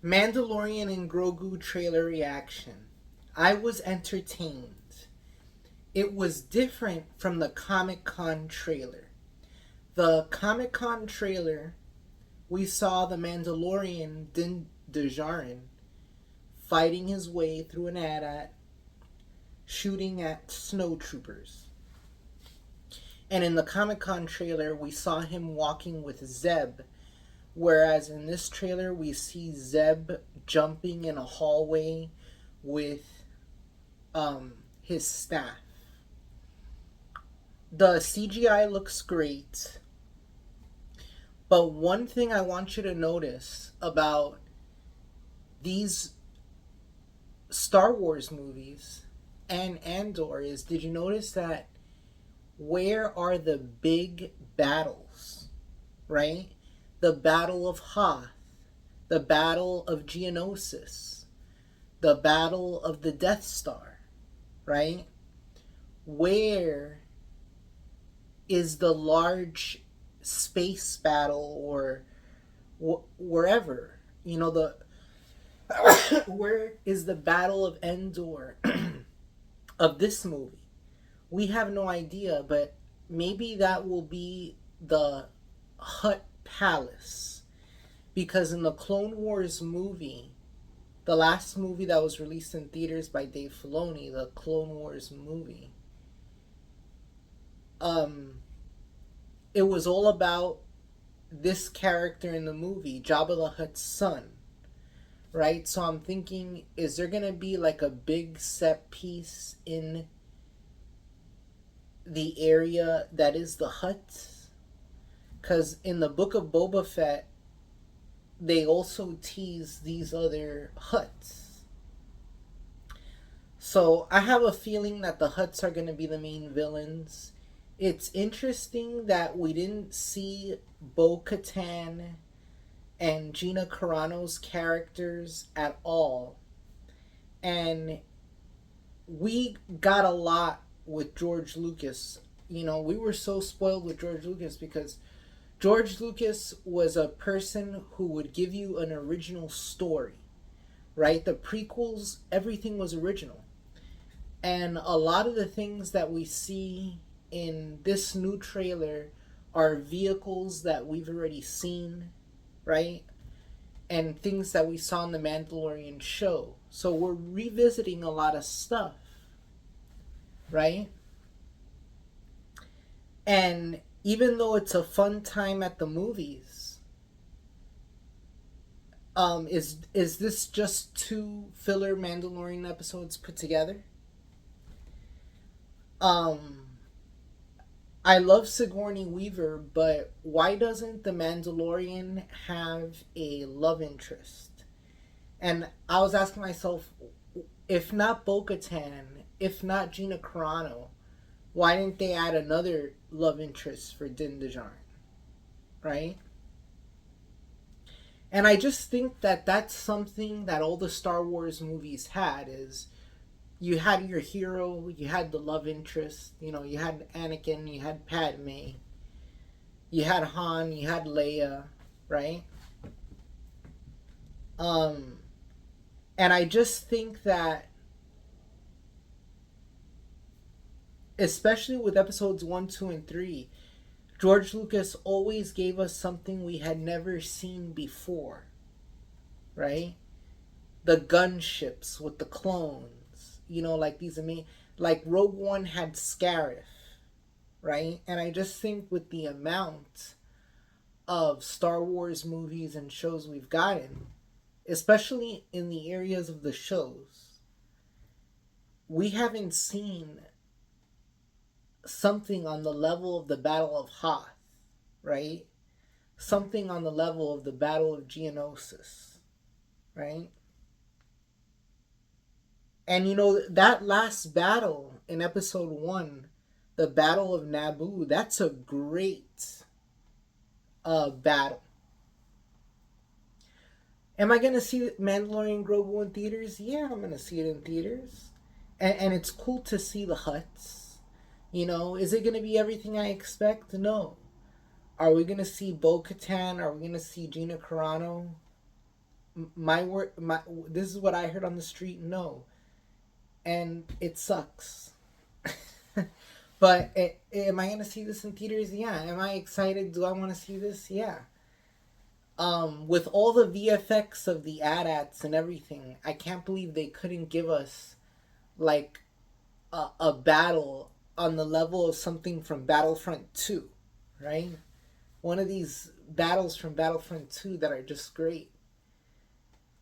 Mandalorian and Grogu trailer reaction. I was entertained. It was different from the Comic Con trailer. The Comic Con trailer, we saw the Mandalorian Din Djarin fighting his way through an AT-AT, shooting at snowtroopers. And in the Comic Con trailer, we saw him walking with Zeb, whereas in this trailer, we see Zeb jumping in a hallway with his staff. The CGI looks great, but one thing I want you to notice about these Star Wars movies and Andor is, did you notice that where are the big battles, right? The Battle of Hoth, the Battle of Geonosis, the Battle of the Death Star, right? Where is the large space battle or wherever? You know, the where is the Battle of Endor of this movie? We have no idea, but maybe that will be the Hutt Palace. Because in the Clone Wars movie, the last movie that was released in theaters by Dave Filoni, the Clone Wars movie, it was all about this character in the movie, Jabba the Hutt's son, right? So I'm thinking, is there gonna be like a big set piece in the area that is the Hutt? Because in the Book of Boba Fett, they also tease these other Hutts. So I have a feeling that the Hutts are going to be the main villains. It's interesting that we didn't see Bo-Katan and Gina Carano's characters at all. And we got a lot with George Lucas. You know, we were so spoiled with George Lucas because George Lucas was a person who would give you an original story, right? The prequels, everything was original. And a lot of the things that we see in this new trailer are vehicles that we've already seen, right? And things that we saw in the Mandalorian show. So we're revisiting a lot of stuff, right? And even though it's a fun time at the movies, is this just two filler Mandalorian episodes put together? Um, I love Sigourney Weaver, but why doesn't the Mandalorian have a love interest? And I was asking myself, if not Bo-Katan, if not Gina Carano, why didn't they add another love interest for Din Djarin, right? And I just think that that's something that all the Star Wars movies had is you had your hero, you had the love interest, you know, you had Anakin, you had Padme, you had Han, you had Leia, right? Um, and I just think that, especially with episodes 1, 2, and 3, George Lucas always gave us something we had never seen before, right? The gunships with the clones, you know, like these amazing, like Rogue One had Scarif, right? And I just think with the amount of Star Wars movies and shows we've gotten, especially in the areas of the shows, we haven't seen something on the level of the Battle of Hoth, right? Something on the level of the Battle of Geonosis, right? And you know, that last battle in episode 1, the Battle of Naboo, that's a great battle. Am I going to see Mandalorian Grogu in theaters? Yeah, I'm going to see it in theaters. And it's cool to see the Hutts. You know, is it going to be everything I expect? No. Are we going to see Bo-Katan? Are we going to see Gina Carano? my word, my this is what I heard on the street. No, and it sucks. But am I gonna see this in theaters? Yeah. Am I excited? Do I want to see this? Yeah. With all the VFX of the AT-ATs and everything, I can't believe they couldn't give us like a battle on the level of something from Battlefront 2, right? One of these battles from Battlefront 2 that are just great.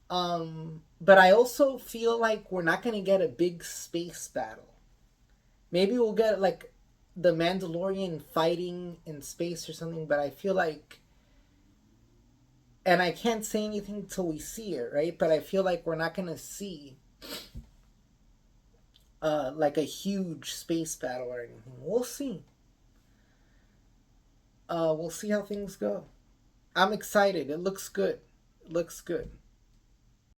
But I also feel like we're not gonna get a big space battle. Maybe we'll get like the Mandalorian fighting in space or something, but I feel like, and I can't say anything till we see it, right? But I feel like we're not gonna see like a huge space battle or anything. We'll see. We'll see how things go. I'm excited. It looks good. It looks good.